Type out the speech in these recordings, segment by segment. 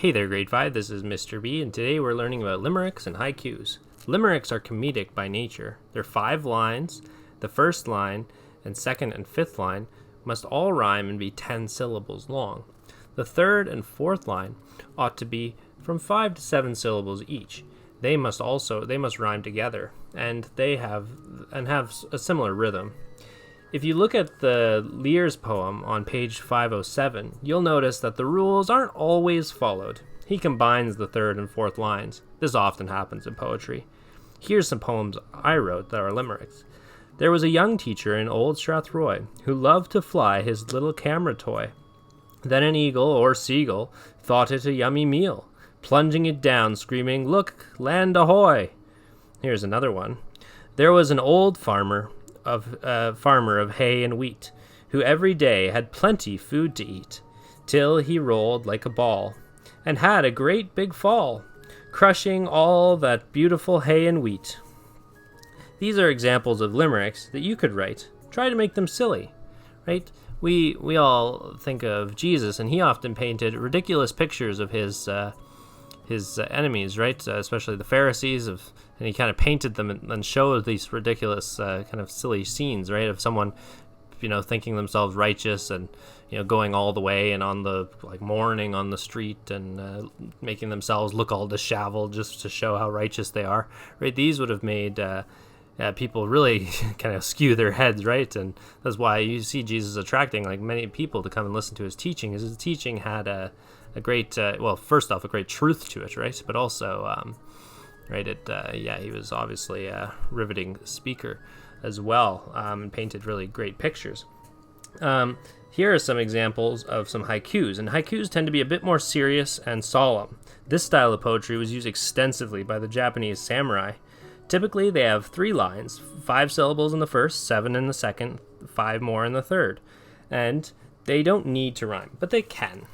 Hey there, grade 5, this is Mr. B, and today we're learning about limericks and haikus. Limericks are comedic by nature. They're 5 lines. The first line and second and fifth line must all rhyme and be 10 syllables long. The third and fourth line ought to be from 5 to 7 syllables each. They must rhyme together, and have a similar rhythm. If you look at the Lear's poem on page 507, you'll notice that the rules aren't always followed. He combines the third and fourth lines. This often happens in poetry. Here's some poems I wrote that are limericks. There was a young teacher in Old Strathroy who loved to fly his little camera toy. Then an eagle or seagull thought it a yummy meal, plunging it down, screaming, "Look, land ahoy!" Here's another one. There was an old farmer of hay and wheat, who every day had plenty food to eat, till he rolled like a ball, and had a great big fall, crushing all that beautiful hay and wheat. These are examples of limericks that you could write. Try to make them silly, right? We all think of Jesus, and he often painted ridiculous pictures of his enemies, right? Especially the Pharisees, and he kind of painted them and showed these ridiculous kind of silly scenes, right? Of someone, thinking themselves righteous and, going all the way and on the, mourning on the street and making themselves look all disheveled just to show how righteous they are, right? These would have made people really kind of skew their heads, right? And that's why you see Jesus attracting many people to come and listen to his teaching, is his teaching had a great, first off, a great truth to it, right? But also, he was obviously a riveting speaker as well, and painted really great pictures. Here are some examples of some haikus, and haikus tend to be a bit more serious and solemn. This style of poetry was used extensively by the Japanese samurai. Typically, they have 3 lines, 5 syllables in the first, 7 in the second, 5 more in the third, and they don't need to rhyme, but they can.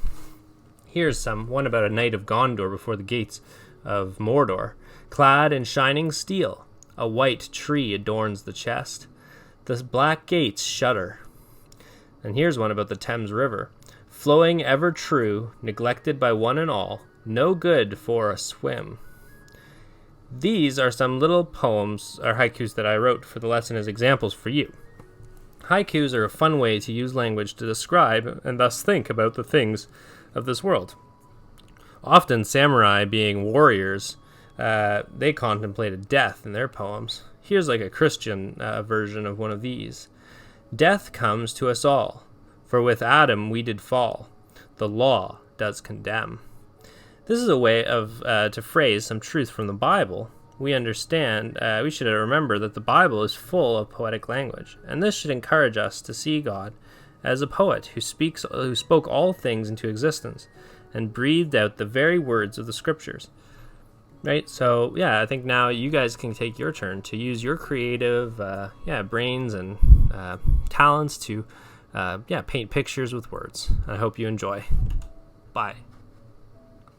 Here's one about a knight of Gondor before the gates of Mordor. Clad in shining steel, a white tree adorns the chest. The black gates shudder. And here's one about the Thames River. Flowing ever true, neglected by one and all, no good for a swim. These are some little poems or haikus that I wrote for the lesson as examples for you. Haikus are a fun way to use language to describe and thus think about the things of this world. Often samurai, being warriors, they contemplated death in their poems. Here's a Christian version of one of these. Death comes to us all, for with Adam we did fall. The law does condemn. This is a way of to phrase some truth from the Bible. We should remember that the Bible is full of poetic language, and this should encourage us to see God as a poet who spoke all things into existence and breathed out the very words of the scriptures. Right? So, I think now you guys can take your turn to use your creative brains and talents to paint pictures with words. I hope you enjoy. Bye.